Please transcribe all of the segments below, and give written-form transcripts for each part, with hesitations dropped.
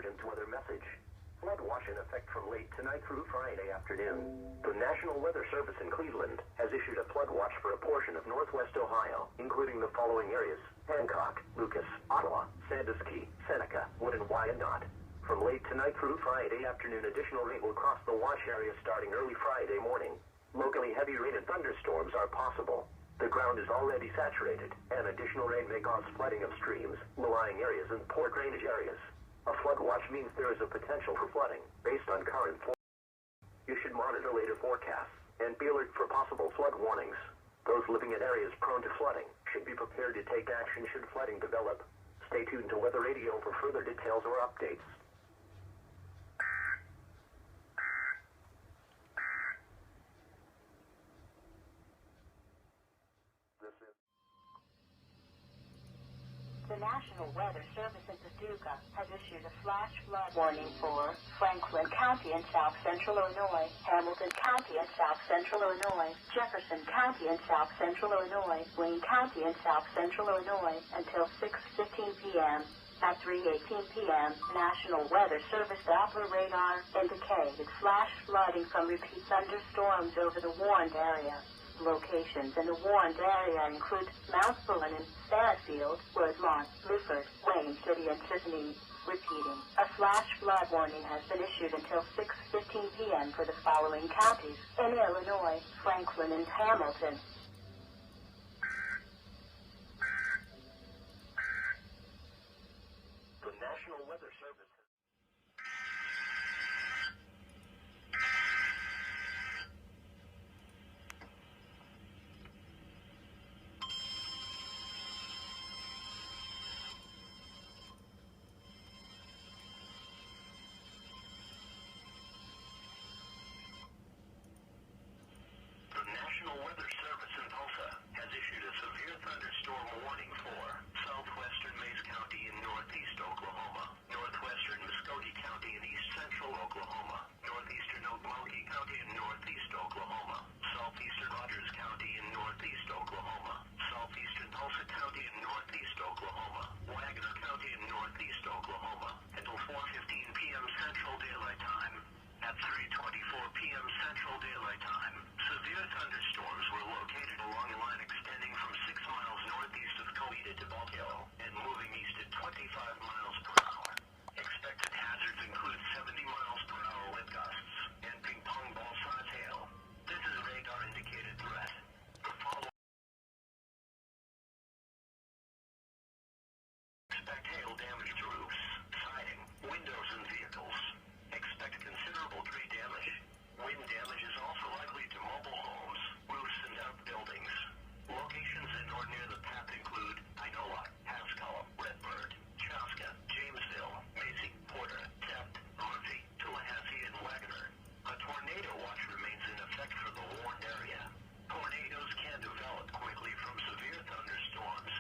emergency weather message. Flood watch in effect from late tonight through Friday afternoon. The National Weather Service in Cleveland has issued a flood watch for a portion of northwest Ohio, including the following areas: Hancock, Lucas, Ottawa, Sandusky, Seneca, Wood, and Wyandotte. From late tonight through Friday afternoon, additional rain will cross the watch area starting early Friday morning. Locally heavy rain and thunderstorms are possible. The ground is already saturated, and additional rain may cause flooding of streams, low-lying areas, and poor drainage areas. A flood watch means there is a potential for flooding, based on current forecasts. You should monitor later forecasts, and be alert for possible flood warnings. Those living in areas prone to flooding should be prepared to take action should flooding develop. Stay tuned to Weather Radio for further details or updates. The National Weather Service in Paducah has issued a flash flood warning for Franklin County in south central Illinois, Hamilton County in south central Illinois, Jefferson County in south central Illinois, Wayne County in south central Illinois until 6:15 p.m. At 3:18 p.m., National Weather Service Doppler radar indicated flash flooding from repeat thunderstorms over the warned area. Locations in the warned area include Mount Bullen and Stanfield, Woodlawn, Milford, Wayne City, and Sisseton. Repeating, a flash flood warning has been issued until 6:15 p.m. for the following counties in Illinois: Franklin and Hamilton. The National Weather Service. Thunderstorm Warning for southwestern Mays County in northeast Oklahoma, northwestern Muskogee County in east central Oklahoma, northeastern Okmulgee County in northeast Oklahoma, southeastern Rogers County in northeast Oklahoma, southeastern Tulsa County in northeast Oklahoma, Wagner County in northeast Oklahoma, until 4:15 p.m. Central Daylight Time. At 3:24 p.m. Central Daylight Time, severe thunderstorms were located along a line extending from 6 miles northeast of Coweta to Ball Hill and moving east at 25 miles per hour. Expected hazards include 70 miles per hour wind gusts and ping-pong ball-size hail. This is radar-indicated threat. The following: expect hail damage to roofs, siding, windows, and vehicles. Expect considerable tree damage. Wind damage is also likely to mobile homes, roofs, and outbuildings. Locations in or near the path include Inola, Haskell, Redbird, Chaska, Jamesville, Macy, Porter, Taft, Murphy, Tallahassee, and Wagner. A tornado watch remains in effect for the warned area. Tornadoes can develop quickly from severe thunderstorms.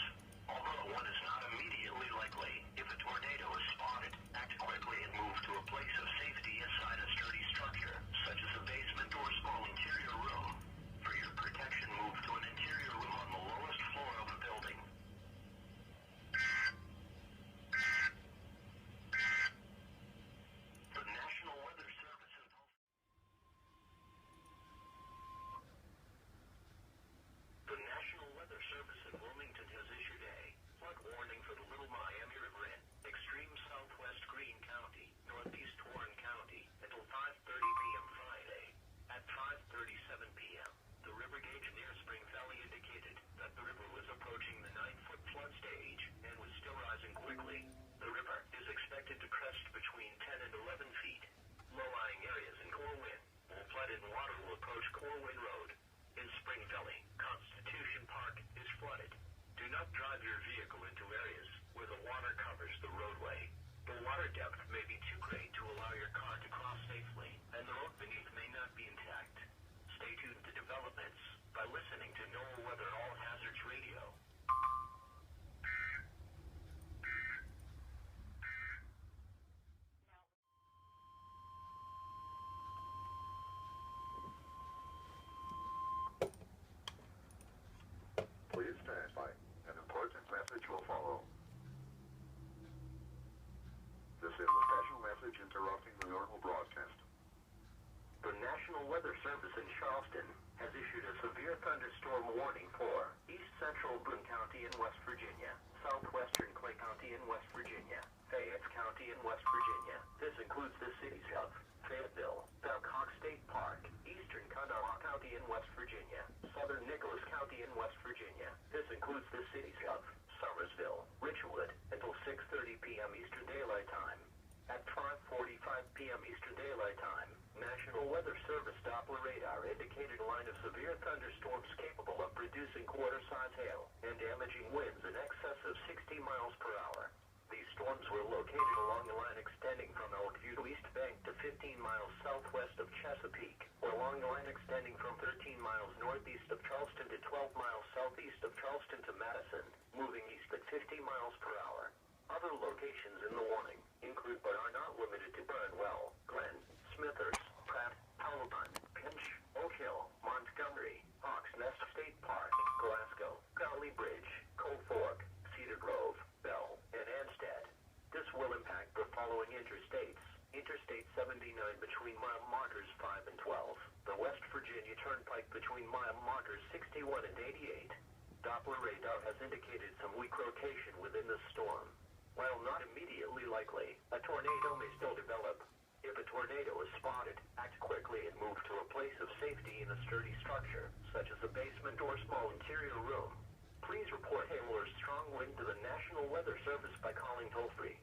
Although one is not immediately likely, if a tornado is spotted, act quickly and move to a place of safety inside a sturdy structure, such as a basement or small interior room. For your protection, move to an interior room on the lowest floor of a building. The National Weather Service in The National Weather Service in Wilmington has issued a flood warning for the Little Miami River in extreme southwest Greene County, northeast Warren County, until 5:30 p.m. Friday. At 5:37 p.m., the river gauge near Spring Valley indicated that the river was approaching the 9-foot flood stage and was still rising quickly. The river is expected to crest between 10 and 11 feet. Low-lying areas in Corwin will flood and water will approach Corwin Road. In Spring Valley, Constitution Park is flooded. Do not drive your vehicle into areas where the water covers the roadway. The water depth may be too great to allow your car to cross safely, and the road beneath may not be intact. Stay tuned to developments by listening to NOAA Weather All Hazards Radio. Please stand by. An important message will follow. This is the special interrupting the normal broadcast. The National Weather Service in Charleston has issued a severe thunderstorm warning for east central Boone County in West Virginia, southwestern Clay County in West Virginia, Fayette County in West Virginia. This includes the cities of Fayetteville, Babcock State Park, eastern Kanawha County in West Virginia, southern Nicholas County in West Virginia. This includes the cities of Summersville, Richwood, until 6:30 p.m. Eastern Daylight Time. At 5:45 p.m. Eastern Daylight Time, National Weather Service Doppler radar indicated a line of severe thunderstorms capable of producing quarter-size hail and damaging winds in excess of 60 miles per hour. These storms were located along a line extending from Elkview to East Bank to 15 miles southwest of Chesapeake, or along a line extending from 13 miles northeast of Charleston to 12 miles southeast of Charleston to Madison, moving east at 50 miles per hour. Other locations in the warning include but are not limited to Burnwell, Glen, Smithers, Pratt, Powellbun, Pinch, Oak Hill, Montgomery, Hawks Nest State Park, Glasgow, Golly Bridge, Cold Fork, Cedar Grove, Bell, and Anstead. This will impact the following interstates. Interstate 79 between mile markers 5 and 12. The West Virginia Turnpike between mile markers 61 and 88. Doppler radar has indicated some weak rotation within the storm. While not immediately likely, a tornado may still develop. If a tornado is spotted, act quickly and move to a place of safety in a sturdy structure, such as a basement or small interior room. Please report hail or strong wind to the National Weather Service by calling toll-free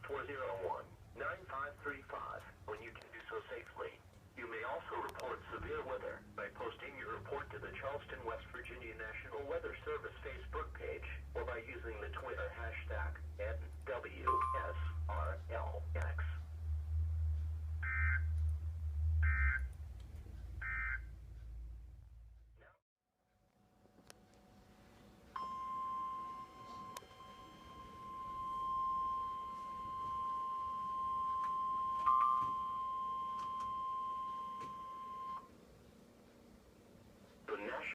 800-401-9535 when you can do so safely. You may also report severe weather by posting your report to the Charleston, West Virginia National Weather Service Facebook page or by using the Twitter hashtag #NWSRLX. The National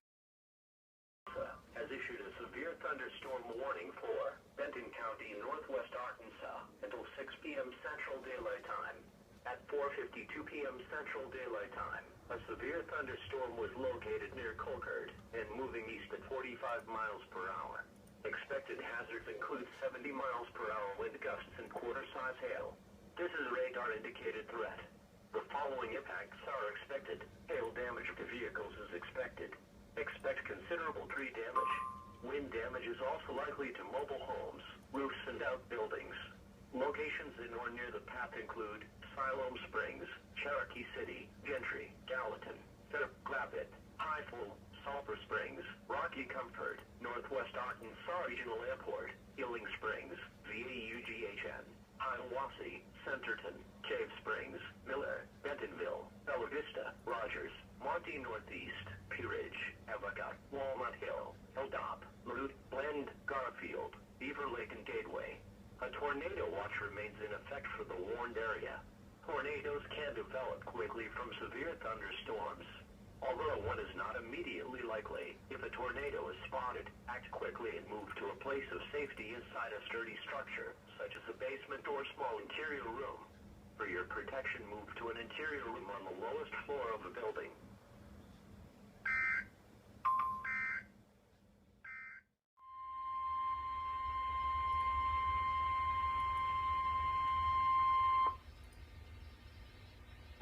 has issued a severe thunderstorm warning for Benton County, northwest Arkansas, until 6 p.m. Central Daylight Time. At 4:52 p.m. Central Daylight Time, a severe thunderstorm was located near Colcord and moving east at 45 miles per hour. Expected hazards include 70 miles per hour wind gusts and quarter-size hail. This is a radar-indicated threat. The following impacts are expected. Hail damage to vehicles is expected. Expect considerable tree damage. Wind damage is also likely to mobile homes, roofs, and outbuildings. Locations in or near the path include Siloam Springs, Cherokee City, Gentry, Gallatin, Glavit, Highfield, Sulphur Springs, Rocky Comfort, Northwest Arkansas Regional Airport, Healing Springs, VAUGHN, Hiawassee, Centerton, Cave Springs, Miller, Bentonville, Bella Vista, Rogers, Monty Northeast, Peerage, Evacott, Walnut Hill, Hilltop, Lute, Blend, Garfield, Beaver Lake, and Gateway. A tornado watch remains in effect for the warned area. Tornadoes can develop quickly from severe thunderstorms. Although one is not immediately likely, if a tornado is spotted, act quickly and move to a place of safety inside a sturdy structure, such as a basement or small interior room. For your protection, move to an interior room on the lowest floor of the building.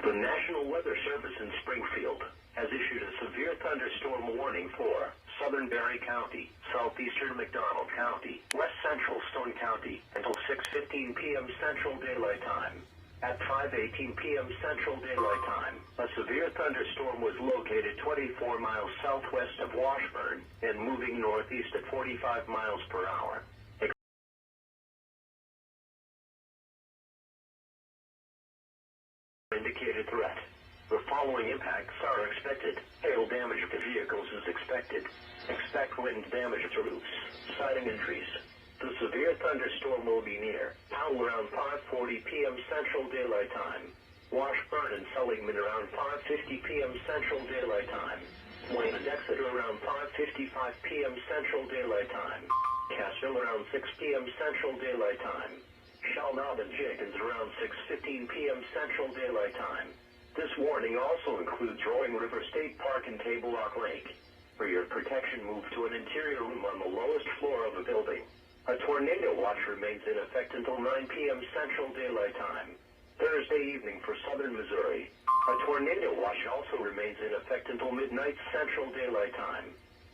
The National Weather Service in Springfield has issued a severe thunderstorm warning for southern Berry County, southeastern McDonald County, west central Stone County until 6:15 p.m. Central Daylight Time. At 5:18 p.m. Central Daylight Time, a severe thunderstorm was located 24 miles southwest of Washburn and moving northeast at 45 miles per hour. Indicated threat. The following impacts are expected. Hail damage to vehicles is expected. Expect wind damage to roofs, siding and trees. The severe thunderstorm will be near Powell around 5:40 p.m. Central Daylight Time. Washburn and Seligman around 5:50 p.m. Central Daylight Time. Wayne and Exeter around 5:55 p.m. Central Daylight Time. Cassville around 6 p.m. Central Daylight Time. shall not be Jenkins around 6:15 p.m. Central Daylight Time. This warning also includes Roaring River State Park and Table Rock Lake. For your protection, move to an interior room on the lowest floor of the building. A tornado watch remains in effect until 9 p.m. Central Daylight Time. Thursday evening for southern Missouri. A tornado watch also remains in effect until midnight Central Daylight Time.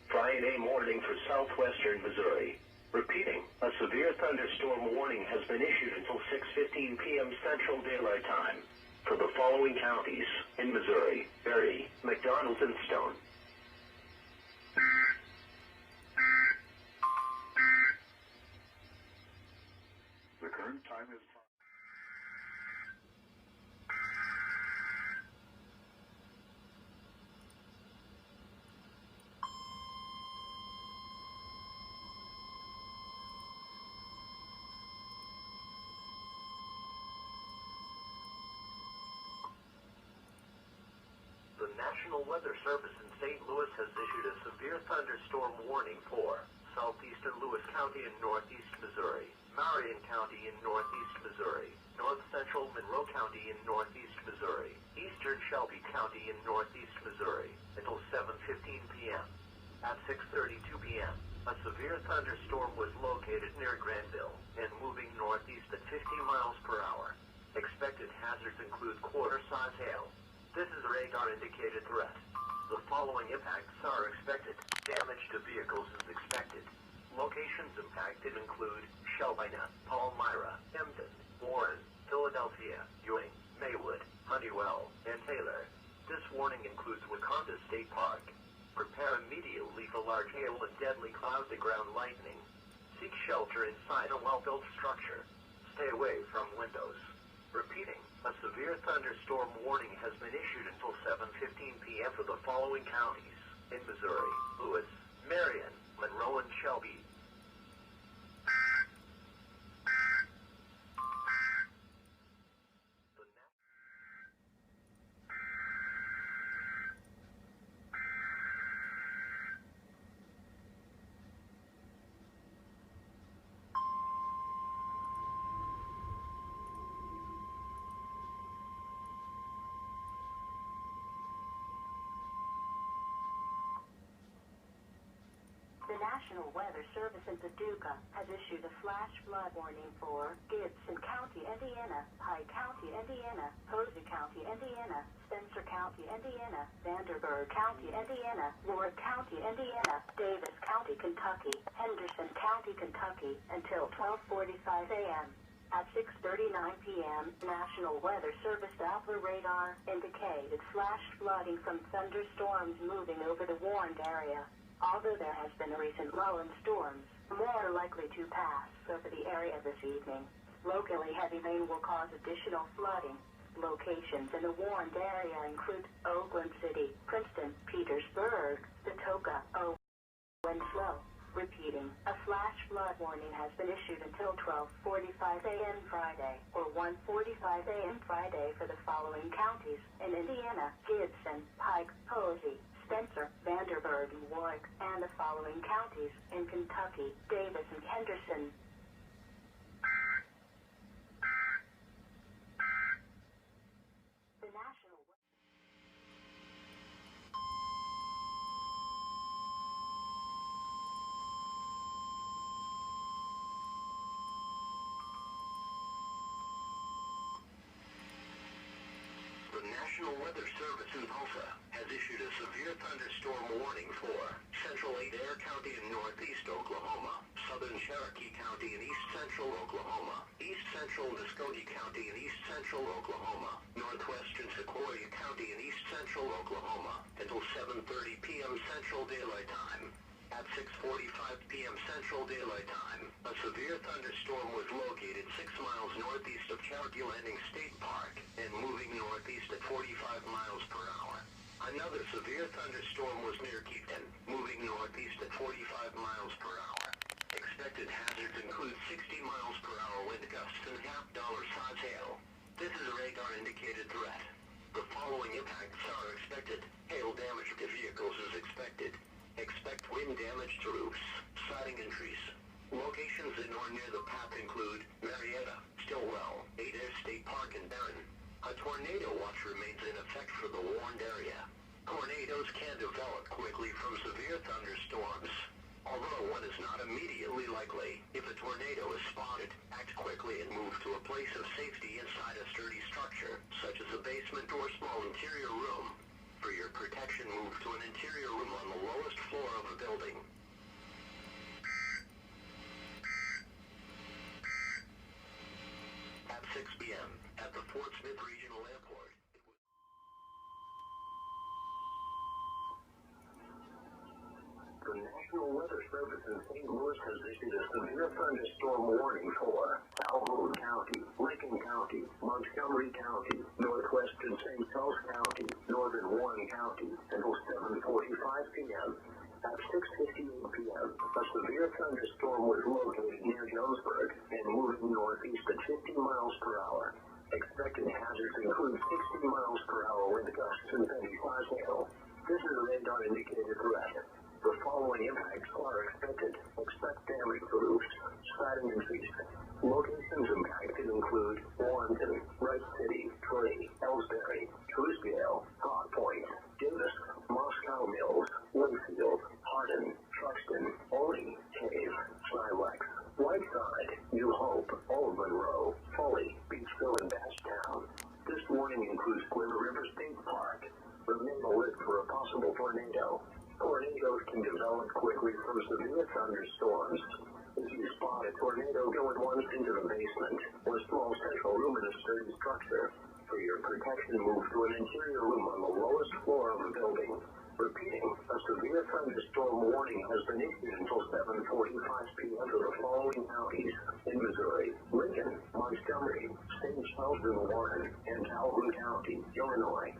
Friday morning for southwestern Missouri. Repeating, a severe thunderstorm warning has been issued until 6:15 p.m. Central Daylight Time for the following counties in Missouri: Berry, McDonald, and Stone. The current time is The National Weather Service in St. Louis has issued a severe thunderstorm warning for southeastern Lewis County in northeast Missouri, Marion County in northeast Missouri, north central Monroe County in northeast Missouri, eastern Shelby County in northeast Missouri, until 7:15 p.m. At 6:32 p.m., a severe thunderstorm was located near Granville and moving northeast at 50 miles per hour. Expected hazards include quarter-size hail. This is a radar-indicated threat. The following impacts are expected. Damage to vehicles is expected. Locations impacted include Shelbina, Palmyra, Emden, Warren, Philadelphia, Ewing, Maywood, Honeywell, and Taylor. This warning includes Wakanda State Park. Prepare immediately for large hail and deadly cloud-to-ground lightning. Seek shelter inside a well-built structure. Stay away from windows. Repeating, a severe thunderstorm warning has been issued until 7:15 p.m. for the following counties in Missouri: Lewis, Marion, Monroe, and Shelby. The National Weather Service in Paducah has issued a flash flood warning for Gibson County, Indiana, Pike County, Indiana, Posey County, Indiana, Spencer County, Indiana, Vanderburgh County, Indiana, Warwick County, Indiana, Davis County, Kentucky, Henderson County, Kentucky, until 12:45 a.m. At 6:39 p.m., National Weather Service Doppler radar indicated flash flooding from thunderstorms moving over the warned area. Although there has been a recent lull in storms, more are likely to pass over the area this evening. Locally, heavy rain will cause additional flooding. Locations in the warned area include Oakland City, Princeton, Petersburg, Patoka, Winslow. Repeating, a flash flood warning has been issued until 12:45 a.m. Friday or 1:45 a.m. Friday for the following counties in Indiana: Gibson, Pike, Posey, Spencer, Vanderburgh, and Warwick, and the following counties in Kentucky: Davis and Henderson. The National The National Weather Service in Tulsa has issued a severe thunderstorm warning for central Adair County in northeast Oklahoma, southern Cherokee County in east central Oklahoma, east central Muscogee County in east central Oklahoma, northwestern Sequoia County in east central Oklahoma, until 7:30 p.m. Central Daylight Time. At 6:45 p.m. Central Daylight Time, a severe thunderstorm was located 6 miles northeast of Cherokee Landing State Park and moving northeast at 45 miles per hour. Another severe thunderstorm was near Keaton, moving northeast at 45 miles per hour. Expected hazards include 60 miles per hour wind gusts and half-dollar-size hail. This is a radar-indicated threat. The following impacts are expected. Hail damage to vehicles is expected. Expect wind damage to roofs, siding, and trees. Locations in or near the path include Marietta, tornado watch remains in effect for the warned area. Tornadoes can develop quickly from severe thunderstorms. Although one is not immediately likely, if a tornado is spotted, act quickly and move to a place of safety inside a sturdy structure, such as a basement or small interior room. For your protection, move to an interior room on the lowest floor of a building. At 6 p.m., at the Fort Smith Regional Airport, the National Weather Service in St. Louis has issued a severe thunderstorm warning for Calhoun County, Lincoln County, Montgomery County, northwestern St. Charles County, northern Warren County, until 7:45 p.m. At 6:58 p.m., a severe thunderstorm was located near Jonesburg and moving northeast at 50 miles per hour. Expected hazards include 60 miles per hour wind gusts and heavy hail. This is a radar-indicated threat. The following impacts are expected. Expect damage to roofs, siding, and trees. Locations impacted include Warrenton, Wright City, Trey, Ellsbury, Truesdale, Hot Point, Davis, Moscow Mills, Winfield, Hardin, Truxton, Olney, Cave, Silex, Whiteside, New Hope, Old Monroe, Foley, Beachville, and Batchtown. This warning includes Glen River State Park. Remain alert for a possible tornado. Tornadoes can develop quickly from severe thunderstorms. If you spot a tornado, go at once into the basement or small central room in a sturdy structure. For your protection, move to an interior room on the lowest floor of a building. Repeating, a severe thunderstorm warning has been issued until 7:45 p.m. to the following counties in Missouri: Lincoln, Montgomery, St. Charles and Warren, and Calhoun County, Illinois.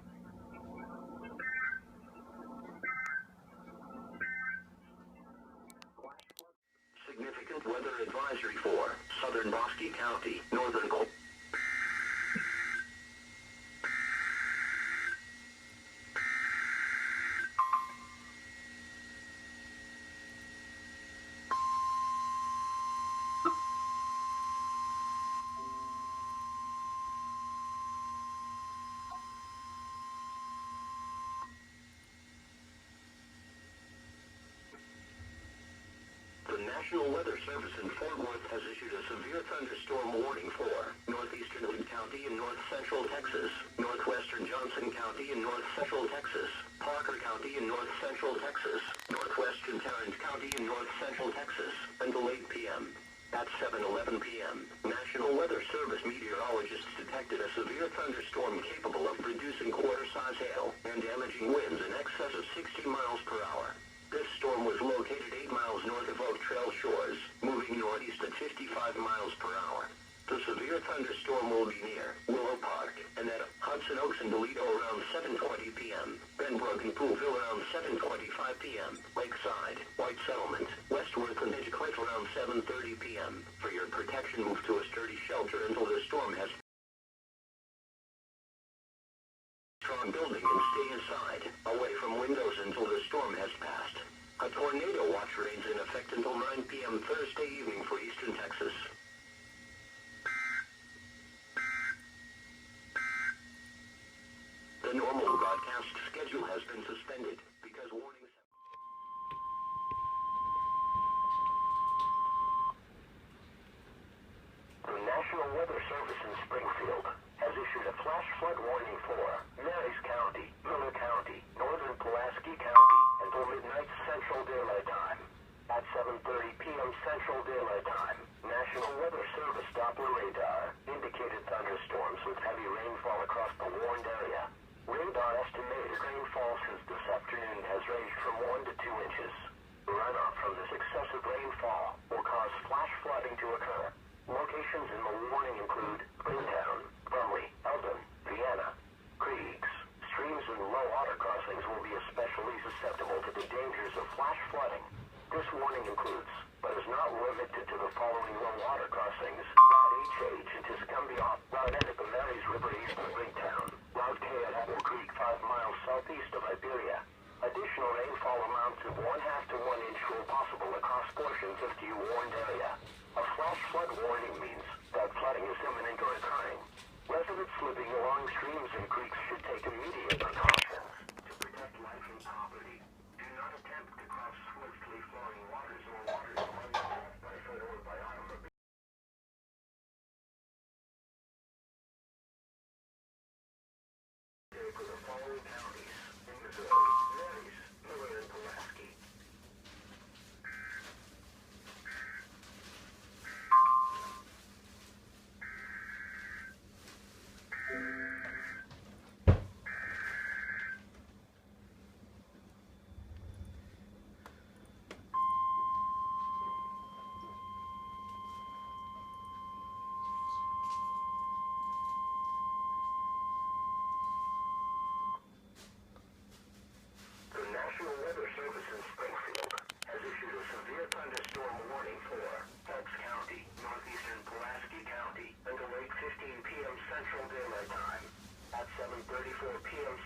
Significant weather advisory for southern Bosque County, northern Col. The National Weather Service in Fort Worth has issued a severe thunderstorm warning for northeastern Lee County and north central Texas, northwestern Johnson County and north central Texas, Parker County and north central Texas, northwestern Tarrant County and north central Texas, until 8 p.m. At 7:11 p.m., National Weather Service meteorologists detected a severe thunderstorm capable of producing quarter-size hail and damaging winds in excess of 60 miles per hour. This storm was located 8 miles north of Oak Trail Shores, moving northeast at 55 miles per hour. The severe thunderstorm will be near Willow Park and at Hudson Oaks and Toledo around 7:20 p.m., Benbrook and Poolville around 7:25 p.m., Lakeside, White Settlement, Westworth and Edgecliff around 7:30 p.m. For your protection, move to a sturdy shelter until the storm has strong building and stay inside, away from windows until the storm has passed. A tornado watch remains in effect until 9 p.m. Thursday evening for eastern Texas. The normal broadcast schedule has been suspended because warnings have... The National Weather Service in Springfield has issued a flash flood warning for Marys County, Miller County, northern Pulaski County, until midnight Central Daylight Time. At 7:30 p.m. Central Daylight Time, National Weather Service Doppler radar indicated thunderstorms with heavy rainfall across the warned area. Radar estimated rainfall since this afternoon has ranged from 1 to 2 inches. Runoff from this excessive rainfall will cause flash flooding to occur. Locations in the warning include Greentown, Brumley, Eldon, Vienna, creeks, streams and low water crossings will be especially susceptible to the dangers of flash flooding. This warning includes, but is not limited to, the following low water crossings: Route HH at Tuscumbia, Route N at the Marys River east of Greentown, Route K at Apple Creek 5 miles southeast of Iberia. Additional rainfall amounts of 1/2 to 1 inch will possible across portions of the warned area. A flash flood warning means that flooding is imminent or occurring. Residents Slipping along streams and creeks should take immediate precautions to protect life and property. Do not attempt to cross swiftly flowing waters or waters unknown by foot or by automobile. For the following counties in Missouri: Marys, Miller, and Pulaski. The National Weather Service in Springfield has issued a severe thunderstorm warning for Phelps County, northeastern Pulaski County, until 8:15 p.m. Central Daylight Time. At 7:34 p.m.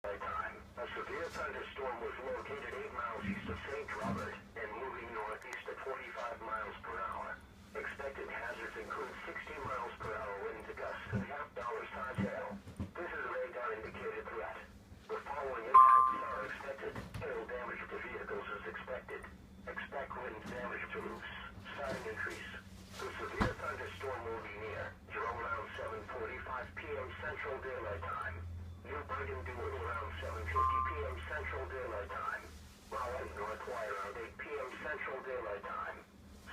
Daylight Time, a severe thunderstorm was located 8 miles east of St. Robert and moving northeast at 45 miles per hour. Expected hazards include 60 miles per hour wind gusts and half-dollar-size hail. This is a radar-indicated threat. The following impacts are expected. Hail damage to vehicles is expected. Expect wind damage to roofs. Siding increase. The severe thunderstorm will be near Jerome around 7:45 p.m. Central Daylight Time. New Bergen Dual around 7:50 p.m. Central Daylight Time. Raleigh Northwire around 8 p.m. Central Daylight Time.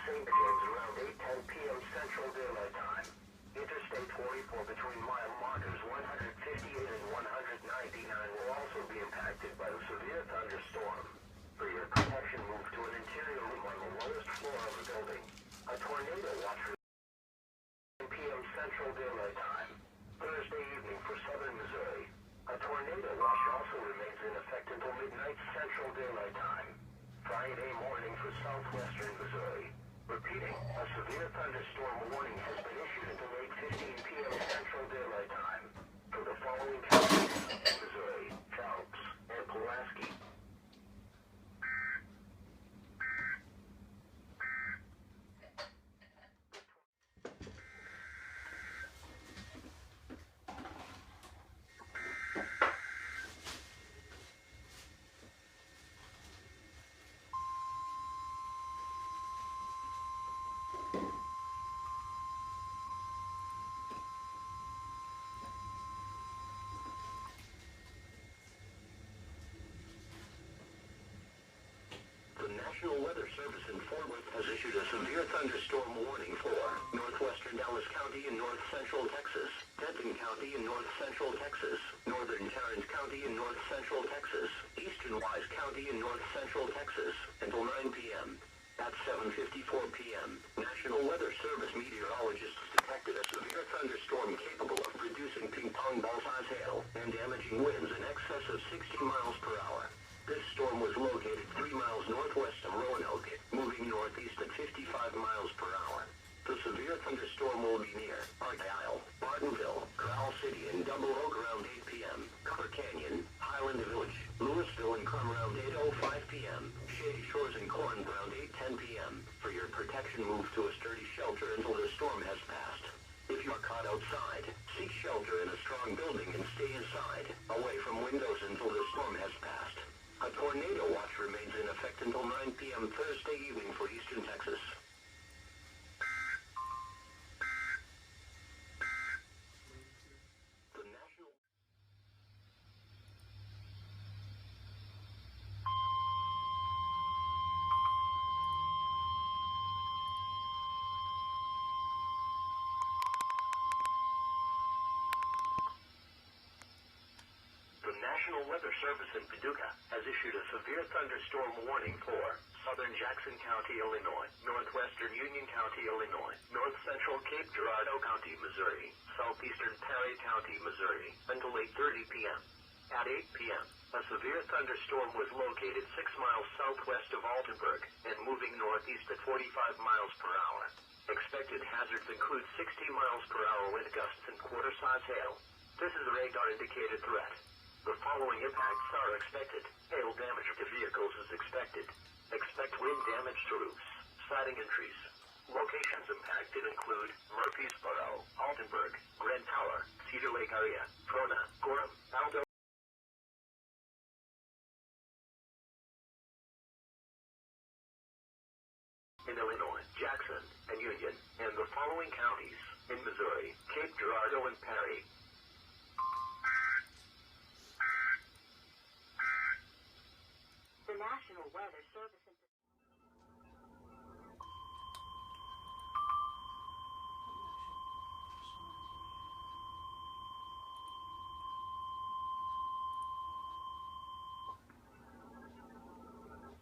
St. James around 8:10 p.m. Central Daylight Time. Interstate 44 between mile markers 158 and 199 will also be impacted by the severe thunderstorm. For your protection, move to an interior room on the lowest floor of the building. A tornado watch for 9 p.m. Central Daylight Time. Thursday evening for southern Missouri. A tornado watch also remains in effect until midnight Central Daylight Time. Friday morning for southwestern Missouri. Repeating, a severe thunderstorm warning has been issued until 8:15 p.m. Central Daylight Time for the following counties in Missouri: Phelps and Pulaski. The National Weather Service in Fort Worth has issued a severe thunderstorm warning for northwestern Dallas County in north central Texas, Denton County in north central Texas, northern Tarrant County in north central Texas, eastern Wise County in north central Texas, until 9 p.m. At 7:54 p.m., National Weather Service meteorologists detected a severe thunderstorm capable of producing ping-pong ball-size hail and damaging winds in excess of 60 miles per hour. This storm was located 3 miles northwest of Roanoke, moving northeast at 55 miles per hour. The severe thunderstorm will be near Argyle, Bartonville, Corral City, and Double Oak around 8 p.m., Copper Canyon, Highland Village, Louisville, and Crum around 8:05 p.m., Shady Shores and Corinth around 8:10 p.m. For your protection, move to a sturdy shelter until the storm has passed. If you are caught outside, seek shelter in a strong building and stay inside, away from windows until the storm has passed. A tornado watch remains in effect until 9 p.m. Thursday evening for eastern Texas. The National... The National Weather Service in Paducah has issued a severe thunderstorm warning for southern Jackson County, Illinois, northwestern Union County, Illinois, north central Cape Girardeau County, Missouri, southeastern Perry County, Missouri, until 8:30 p.m. At 8 p.m., a severe thunderstorm was located 6 miles southwest of Altenburg and moving northeast at 45 miles per hour. Expected hazards include 60 miles per hour wind gusts and quarter-size hail. This is a radar-indicated threat. The following impacts are expected. Hail damage to vehicles is expected. Expect wind damage to roofs. Siding increase. Locations impacted include Murfreesboro, Altenburg, Grand Tower, Cedar Lake area, Trona, Gorham, Aldo. In Illinois, Jackson and Union, and the following counties. In Missouri, Cape Girardeau and Perry. The National Weather Service.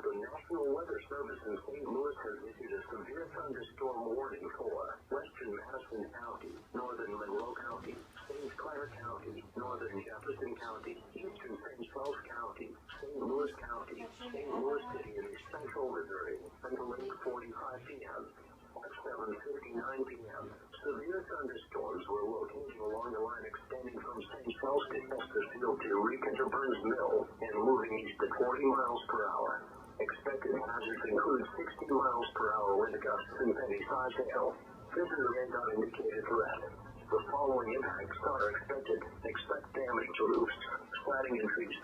The National Weather Service in St. Louis has issued a severe thunderstorm warning for western Madison County, northern Monroe County, St. Clair County, northern Jefferson County, eastern St. Charles County, St. Louis County, St. Louis City, and central Missouri until 8:45 p.m. At 7:59 p.m., severe thunderstorms were located along the line extending from St. Charles to Chesterfield to Eureka to Burns Mill and moving east at 40 miles per hour. Expected hazards include 60 miles per hour wind gusts and penny-sized hail. This is a red dot indicated threat. The following impacts are expected. Expect damage to roofs, slatting and trees.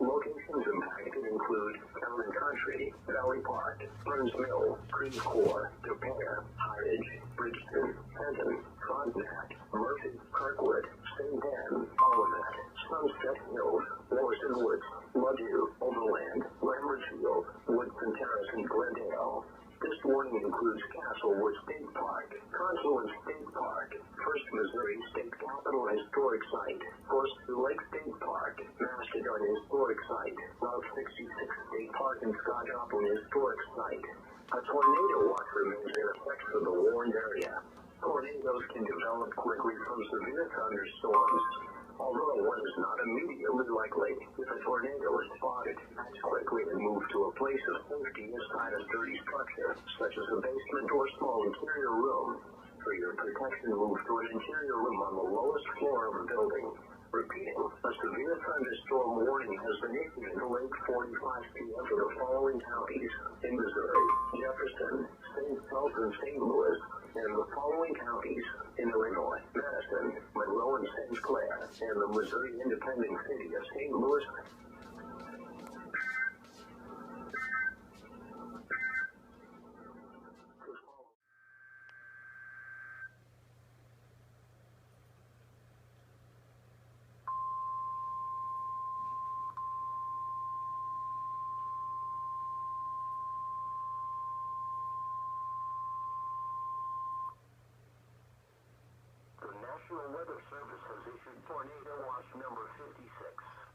Locations impacted include Town and Country, Valley Park, Burns Mill, Creve Coeur, De Pere, High Ridge, Bridgeton, Fenton, Frontenac, Murphy, Kirkwood, St. Dan, Olivet, Sunset Hills, Morrison Woods, Ladue, Overland, Lambertfield, Woodson Terrace, and Glendale. This warning includes Castlewood State Park, Confluence State Park, First Missouri State Capitol Historic Site, Forest Lake State Park, Mastodon Historic Site, Route 66 State Park, and Scott Joplin Historic Site. A tornado watch remains in effect for the warned area. Tornadoes can develop quickly from severe thunderstorms. Although one is not immediately likely, if a tornado is spotted, act quickly and move to a place of safety inside a sturdy structure, such as a basement or small interior room. For your protection, move to an interior room on the lowest floor of a building. Repeating, a severe thunderstorm warning has been issued until 8:45 p.m. for the following counties: in Missouri, Jefferson, St. Charles, and St. Louis, and the following counties: in Illinois, Madison, Monroe, and St. Clair, and the Missouri independent city of St. Louis. The National Weather Service has issued Tornado Watch number 56,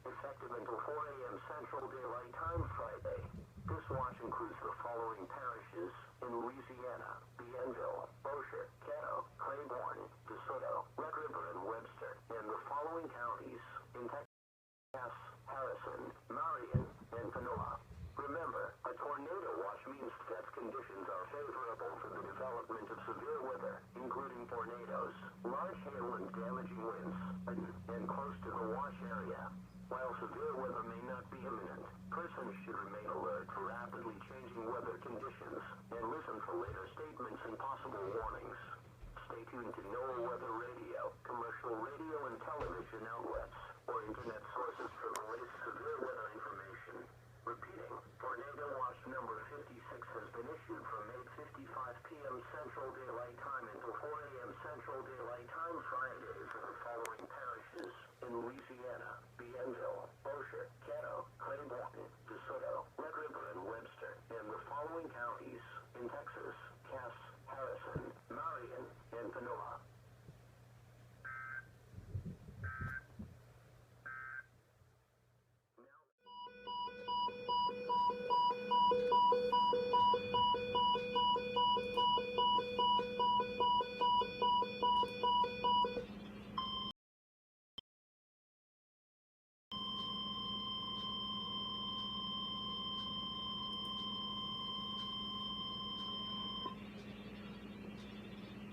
effective until 4 a.m. Central Daylight Time Friday. This watch includes the following parishes in Louisiana: Bienville, Bossier, Caddo, Claiborne, DeSoto, Red River, and Webster, and the following counties in Texas: Harrison, Marion, and Panola. Remember, a tornado watch means that conditions are favorable for the development of severe weather, including tornadoes, large hail, and damaging winds, and close to the watch area. While severe weather may not be imminent, persons should remain alert for rapidly changing weather conditions and listen for later statements and possible warnings. Stay tuned to NOAA Weather Radio, commercial radio and television outlets, or internet sources for the latest severe weather information. Repeating, Tornado Watch number 56 has been issued from 8:55 p.m. Central Daylight Time until 4 a.m. Central Daylight Time Friday for the following parishes in Louisiana: Bienville, Bossier, Caddo, Claiborne, DeSoto, Red River, and Webster, and the following counties in Texas: Cass, Harrison, Marion, and Panola.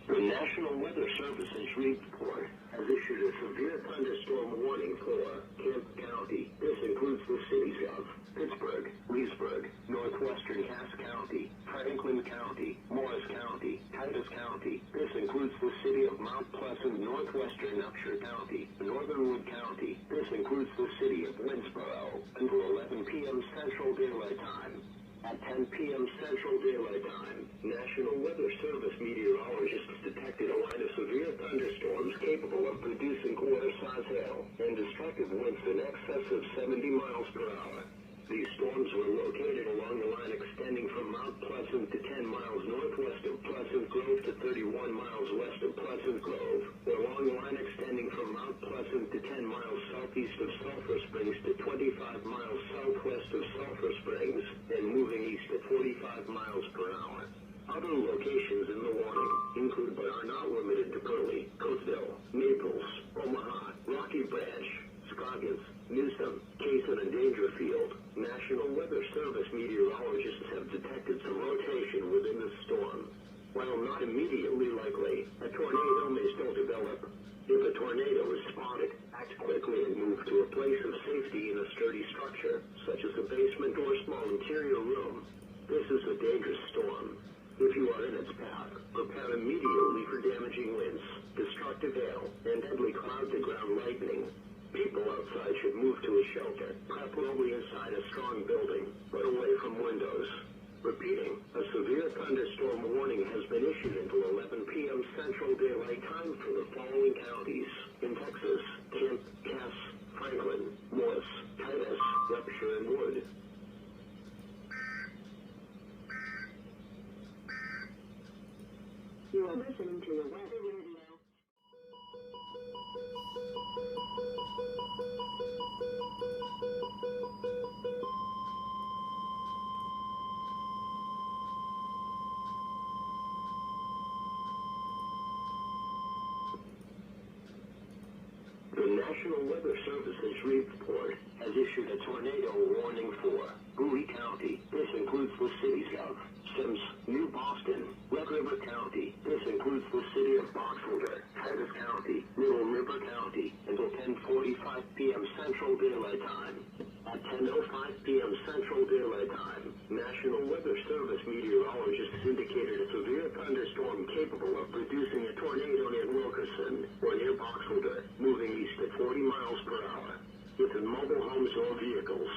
The National Weather Service in Shreveport has issued a severe thunderstorm warning for Kent County. This includes the cities of Pittsburgh, Leesburg, northwestern Cass County, Franklin County, Morris County, Titus County. This includes the city of Mount Pleasant, northwestern Upshur County, northern Wood County. This includes the city of Winsboro until 11 p.m. Central Daylight Time. At 10 p.m. Central Daylight Time, National Weather Service meteorologists detected a line of severe thunderstorms capable of producing quarter-size hail and destructive winds in excess of 70 miles per hour. These storms were located along the line extending from Mount Pleasant to 10 miles northwest of Pleasant Grove to 31 miles west of Pleasant Grove, along the line extending from Mount Pleasant to 10 miles southeast of Sulphur Springs to 25 miles southwest of Sulphur Springs, and moving east at 45 miles per hour. Other locations in the warning include but are not limited to Pearlie, Coatesville, Naples, Omaha, Rocky Branch, Scoggins, Newsom, Kaysen, and Dangerfield. National Weather Service meteorologists have detected some rotation within the storm. While not immediately likely, a tornado may still develop. If a tornado is spotted, act quickly and move to a place of safety in a sturdy structure, such as a basement or small interior room. This is a dangerous storm. If you are in its path, prepare immediately for damaging winds, destructive hail, and deadly cloud-to-ground lightning. People outside should move to a shelter, preferably inside a strong building, but away from windows. Repeating, a severe thunderstorm warning has been issued until 11 p.m. Central Daylight Time for the following counties in Texas: Kent, Cass, Franklin, Morris, Titus, Upshur, and Wood. You are listening to the Weather Radio. The National Weather Service's report has issued a tornado warning for Bowie County. This includes the cities of Sims, New Boston, Red River County. This includes the city of Boxelder, Titus County, Little River County, until 10:45 p.m. Central Daylight Time. At 10:05 p.m. Central Daylight Time, National Weather Service meteorologists indicated a severe thunderstorm capable of producing a tornado near Wilkerson or near Boxelder, moving east at 40 miles per hour. Within mobile homes or vehicles,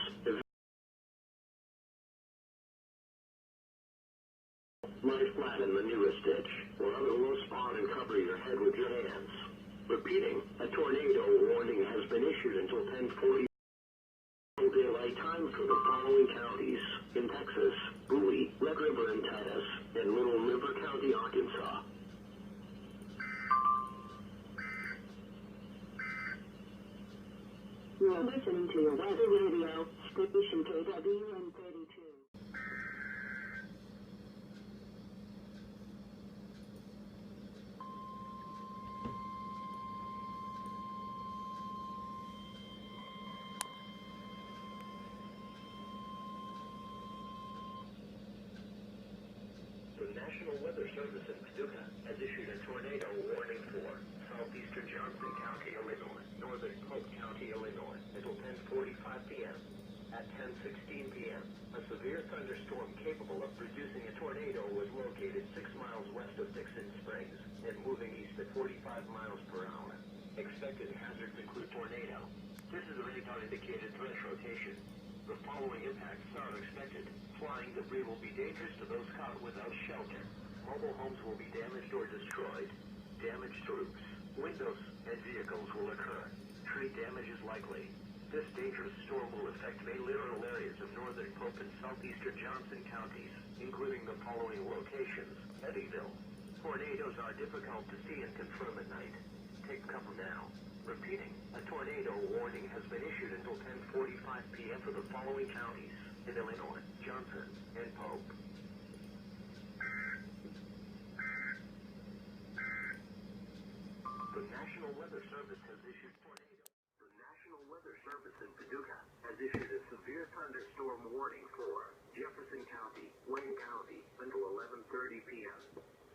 lie flat in the nearest ditch, or other low spot and cover your head with your hands. Repeating, a tornado warning has been issued until 10:40 Daylight Time for the following counties in Texas: Bowie, Red River and Titus, and Little River County, Arkansas. You are listening to your Weather Radio, station KWN 32. The National Weather Service in Paducah has issued a tornado warning for southeastern Johnson County, Illinois, northern Polk County, Illinois, until 10:45 p.m. At 10:16 p.m., a severe thunderstorm capable of producing a tornado was located 6 miles west of Dixon Springs and moving east at 45 miles per hour. Expected hazards include tornado. This is a radar-indicated threat rotation. The following impacts are expected. Flying debris will be dangerous to those caught without shelter. Mobile homes will be damaged or destroyed. Damaged roofs, windows, and vehicles will occur. Tree damage is likely. This dangerous storm will affect main littoral areas of northern Pope and southeastern Johnson counties, including the following locations: Eddyville. Tornadoes are difficult to see and confirm at night. Take cover now. Repeating, a tornado warning has been issued until 10:45 p.m. for the following counties in Illinois: Johnson and Pope. The National Weather Service has issued tornado. The National Weather Service in Paducah has issued a severe thunderstorm warning for Jefferson County, Wayne County, until 11:30 p.m.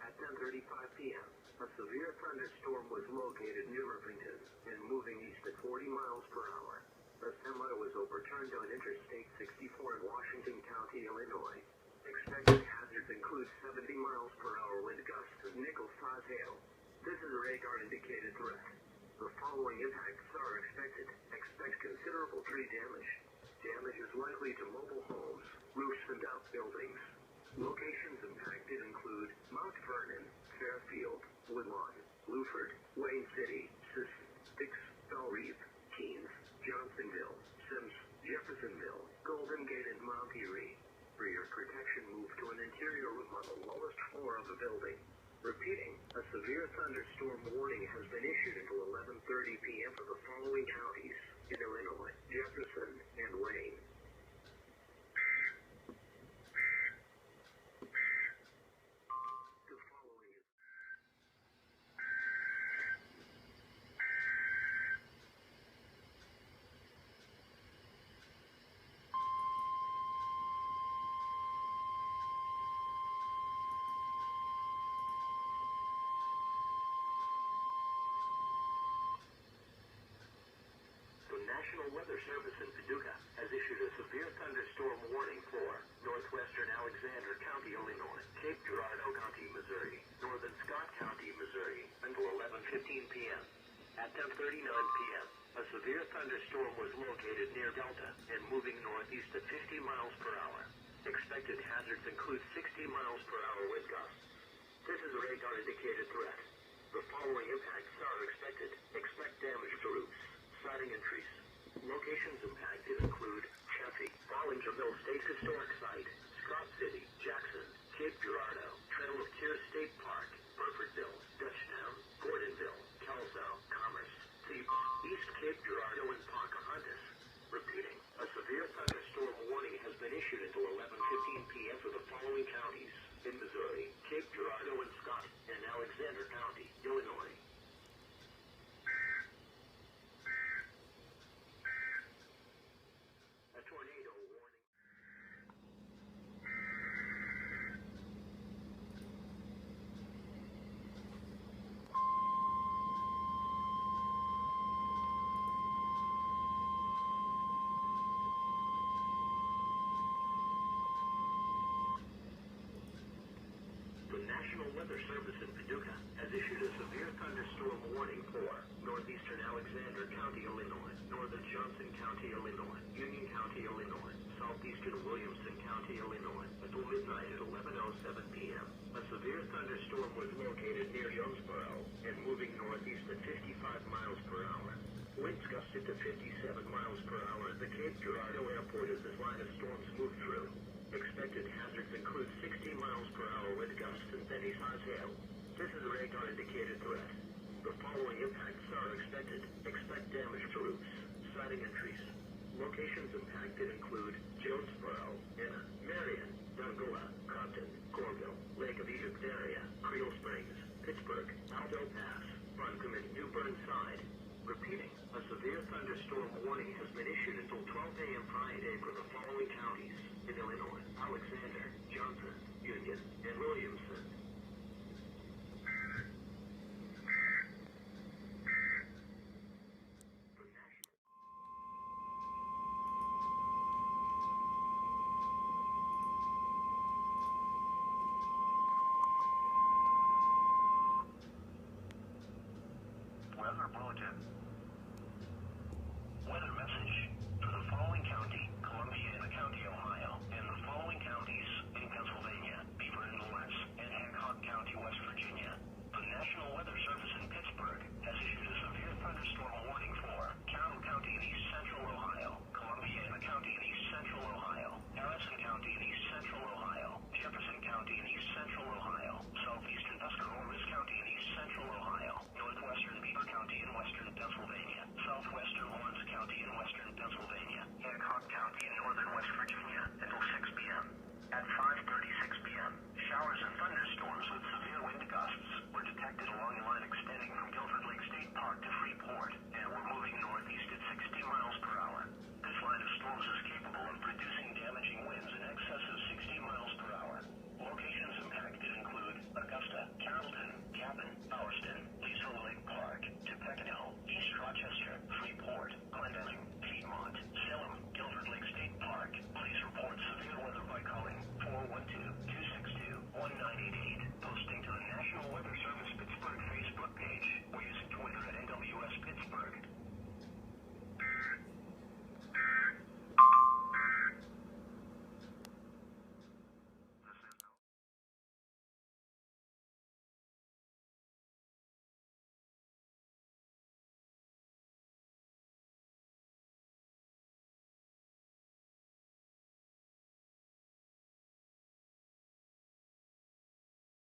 At 10:35 p.m., a severe thunderstorm was located near Irvington and moving east at 40 miles per hour. A semi was overturned on Interstate 64 in Washington County, Illinois. Expected hazards include include 70 miles per hour wind gusts and nickel-size hail. This is a radar-indicated threat. The following impacts are expected. Expect considerable tree damage. Damage is likely to mobile homes, roofs, and outbuildings. Locations impacted include Mount Vernon, Fairfield, Woodlawn, Bluford, Wayne City, Six, Belle Reve, Keens, Johnsonville, Sims, Jeffersonville, Golden Gate, and Mount Erie. For your protection, move to an interior room on the lowest floor of the building. Repeating, a severe thunderstorm warning has been issued until 11:30 p.m. for the following counties in Illinois: Jefferson and Wayne. The National Weather Service in Paducah has issued a severe thunderstorm warning for northwestern Alexander County, Illinois, Cape Girardeau County, Missouri, northern Scott County, Missouri, until 11:15 p.m. At 10:39 p.m., a severe thunderstorm was located near Delta and moving northeast at 50 miles per hour. Expected hazards include 60 miles per hour wind gusts. This is a radar-indicated threat. The following impacts are expected. Expect damage to roofs, siding, and trees. Locations impacted include Chaffee, Bollingerville State Historic Site, Scott City, Jackson, Cape Girardeau, Trail of Tears State Park, Burfordville, Dutchtown, Gordonville, Kelso, Commerce, Thebes, East Cape Girardeau, and Pocahontas. Repeating, a severe thunderstorm warning has been issued until 11:15 p.m. for the following counties in Missouri: Cape Girardeau and Scott, and Alexander County, Illinois. Tornado warning. The National Weather Service in Paducah has issued a severe thunderstorm warning for northeastern Alexander County, Illinois, northern Johnson County, Illinois, Union County, Illinois, southeastern Williamson County, Illinois, until midnight at 11:07 p.m. A severe thunderstorm was located near Jonesboro and moving northeast at 55 miles per hour. Winds gusted to 57 miles per hour at the Cape Girardeau Airport as this line of storms moved through. Expected hazards include 60 miles per hour wind gusts and penny-size hail. This is a radar-indicated threat. The following impacts are expected. Expect damage to roofs, siding, and trees. Locations impacted include Jonesboro, Enna, Marion, Dungoa, Compton, Corville, Lake of Egypt area, Creel Springs, Pittsburgh, Alto Pass, Buncombe, and New Burnside. Repeating, a severe thunderstorm warning has been issued until 12 a.m. Friday for the following counties in Illinois: Alexander, Johnson, Union, and Williamson.